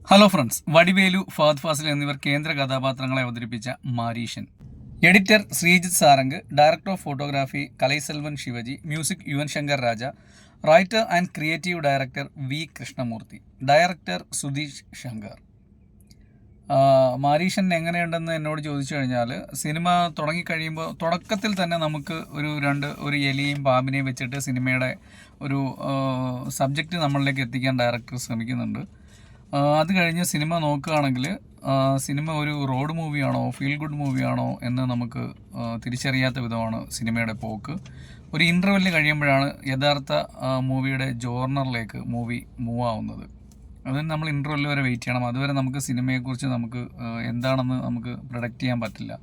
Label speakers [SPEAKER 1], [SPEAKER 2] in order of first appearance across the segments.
[SPEAKER 1] Hello friends, Vadivelu, Fahadh Faasil എന്നിവർ കേന്ദ്ര കഥാപാത്രങ്ങളെ അവതരിപ്പിച്ച Maareesan. Editor Sreejith Sarang, director of photography Kalaiselvan Sivaji, music Yuvan Shankar Raja, writer and creative director V Krishnamoorthy, director Sudheesh Sankar. Maareesan എങ്ങനെയുണ്ടെന്ന് എന്നോട് ചോദിച്ചു കഴിഞ്ഞാൽ, സിനിമ തുടങ്ങിക്കഴിയുമ്പോൾ തുടക്കത്തിൽ തന്നെ നമുക്ക് ഒരു എലിയും പാമ്പിനെയും വെച്ചിട്ട് സിനിമയുടെ ഒരു സബ്ജക്റ്റ് നമ്മളിലേക്ക് എത്തിക്കാൻ ഡയറക്ടർ ശ്രമിക്കുന്നുണ്ട്. അത് കഴിഞ്ഞ് സിനിമ നോക്കുകയാണെങ്കിൽ സിനിമ ഒരു റോഡ് മൂവിയാണോ ഫീൽ ഗുഡ് മൂവിയാണോ എന്ന് നമുക്ക് തിരിച്ചറിയാത്ത വിധമാണ് സിനിമയുടെ പോക്ക്. ഒരു ഇൻ്റർവെല്ല് കഴിയുമ്പോഴാണ് യഥാർത്ഥ മൂവിയുടെ ജോർണറിലേക്ക് മൂവി മൂവ് ആവുന്നത്. അതിന് നമ്മൾ ഇൻ്റർവെല്ല് വരെ വെയിറ്റ് ചെയ്യണം. അതുവരെ നമുക്ക് സിനിമയെക്കുറിച്ച് നമുക്ക് എന്താണെന്ന് നമുക്ക് പ്രൊഡക്റ്റ് ചെയ്യാൻ പറ്റില്ല.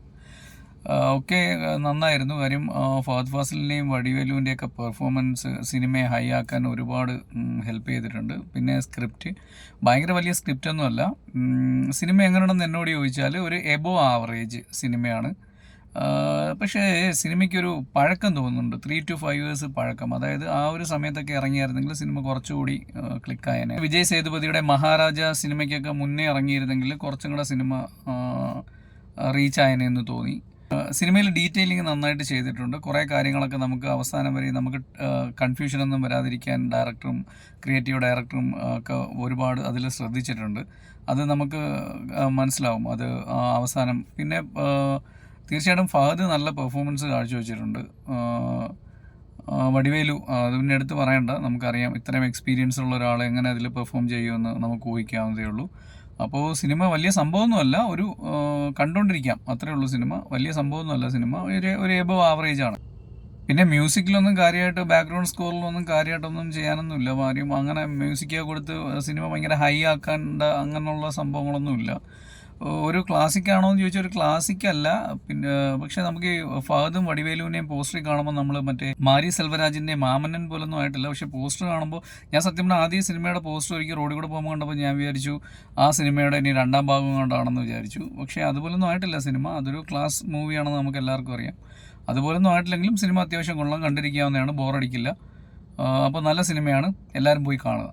[SPEAKER 1] ഒക്കെ നന്നായിരുന്നു. കാര്യം ഫഹദ് ഫാസിലിൻ്റെയും വടിവേലുവിൻ്റെയൊക്കെ പെർഫോമൻസ് സിനിമയെ ഹൈ ആക്കാൻ ഒരുപാട് ഹെൽപ്പ് ചെയ്തിട്ടുണ്ട്. പിന്നെ സ്ക്രിപ്റ്റ് ഭയങ്കര വലിയ സ്ക്രിപ്റ്റൊന്നുമല്ല. സിനിമ എങ്ങനെയാണെന്ന് എന്നോട് ചോദിച്ചാൽ ഒരു എബോ ആവറേജ് സിനിമയാണ്. പക്ഷേ സിനിമയ്ക്കൊരു പഴക്കം തോന്നുന്നുണ്ട്. 3 to 5 years പഴക്കം. അതായത് ആ ഒരു സമയത്തൊക്കെ ഇറങ്ങിയായിരുന്നെങ്കിൽ സിനിമ കുറച്ചുകൂടി ക്ലിക്കായേനെ. വിജയ് സേതുപതിയുടെ മഹാരാജ സിനിമയ്ക്കൊക്കെ മുന്നേ ഇറങ്ങിയിരുന്നെങ്കിൽ കുറച്ചും കൂടെ സിനിമ റീച്ച് ആയേനെ എന്ന് തോന്നി. സിനിമയിൽ ഡീറ്റെയിലിംഗ് നന്നായിട്ട് ചെയ്തിട്ടുണ്ട്. കുറേ കാര്യങ്ങളൊക്കെ നമുക്ക് അവസാനം വരെ നമുക്ക് കൺഫ്യൂഷനൊന്നും വരാതിരിക്കാൻ ഡയറക്ടറും ക്രിയേറ്റീവ് ഡയറക്ടറും ഒക്കെ ഒരുപാട് അതിൽ ശ്രദ്ധിച്ചിട്ടുണ്ട്. അത് നമുക്ക് മനസ്സിലാവും അത് അവസാനം. പിന്നെ തീർച്ചയായിട്ടും ഫഹദ് നല്ല പെർഫോമൻസ് കാഴ്ചവെച്ചിട്ടുണ്ട്. വടിവേലു അത് പിന്നെ എടുത്ത് പറയണ്ട, നമുക്കറിയാം ഇത്രയും എക്സ്പീരിയൻസ് ഉള്ള ഒരാൾ എങ്ങനെ അതിൽ പെർഫോം ചെയ്യുമെന്ന് നമുക്ക് ഊഹിക്കാവുന്നതേ ഉള്ളൂ. അപ്പോൾ സിനിമ വലിയ സംഭവമൊന്നുമല്ല, ഒരു കണ്ടുകൊണ്ടിരിക്കാം, അത്രേ ഉള്ളൂ. സിനിമ വലിയ സംഭവമൊന്നുമല്ല, സിനിമ ഒരു എബവ് ആവറേജ് ആണ്. പിന്നെ മ്യൂസിക്കിലൊന്നും കാര്യമായിട്ട് ബാക്ക്ഗ്രൗണ്ട് സ്കോറിലൊന്നും കാര്യമായിട്ടൊന്നും ചെയ്യാനൊന്നുമില്ല. കാര്യം അങ്ങനെ മ്യൂസിക്കൊക്കെ കൊടുത്ത് സിനിമ ഭയങ്കര ഹൈ ആക്കേണ്ട അങ്ങനെയുള്ള സംഭവങ്ങളൊന്നുമില്ല. ഒരു ക്ലാസിക്കാണോ എന്ന് ചോദിച്ചാൽ ഒരു ക്ലാസിക്കല്ല. പിന്നെ പക്ഷെ നമുക്ക് ഈ ഫഹദും വടിവേലുവിനെയും പോസ്റ്ററിൽ കാണുമ്പോൾ നമ്മൾ മറ്റേ മാരി സെൽവരാജിൻ്റെ മാമന്നൻ പോലൊന്നും ആയിട്ടില്ല. പക്ഷെ പോസ്റ്റർ കാണുമ്പോൾ ഞാൻ സത്യം പറഞ്ഞാൽ ആദ്യം സിനിമയുടെ പോസ്റ്റർ ഒരിക്കൽ റോഡിൽ കൂടെ പോകുമ്പോൾ കണ്ടപ്പോൾ ഞാൻ വിചാരിച്ചു ആ സിനിമയുടെ ഇനി രണ്ടാം ഭാഗം കൊണ്ടാണെന്ന് വിചാരിച്ചു. പക്ഷേ അതുപോലൊന്നും ആയിട്ടില്ല സിനിമ. അതൊരു ക്ലാസ് മൂവിയാണെന്ന് നമുക്ക് എല്ലാവർക്കും അറിയാം. അതുപോലൊന്നും ആയിട്ടില്ലെങ്കിലും സിനിമ അത്യാവശ്യം കൊള്ളാം, കണ്ടിരിക്കാവുന്നതാണ്, ബോറടിക്കില്ല. അപ്പോൾ നല്ല സിനിമയാണ്, എല്ലാവരും പോയി കാണുക.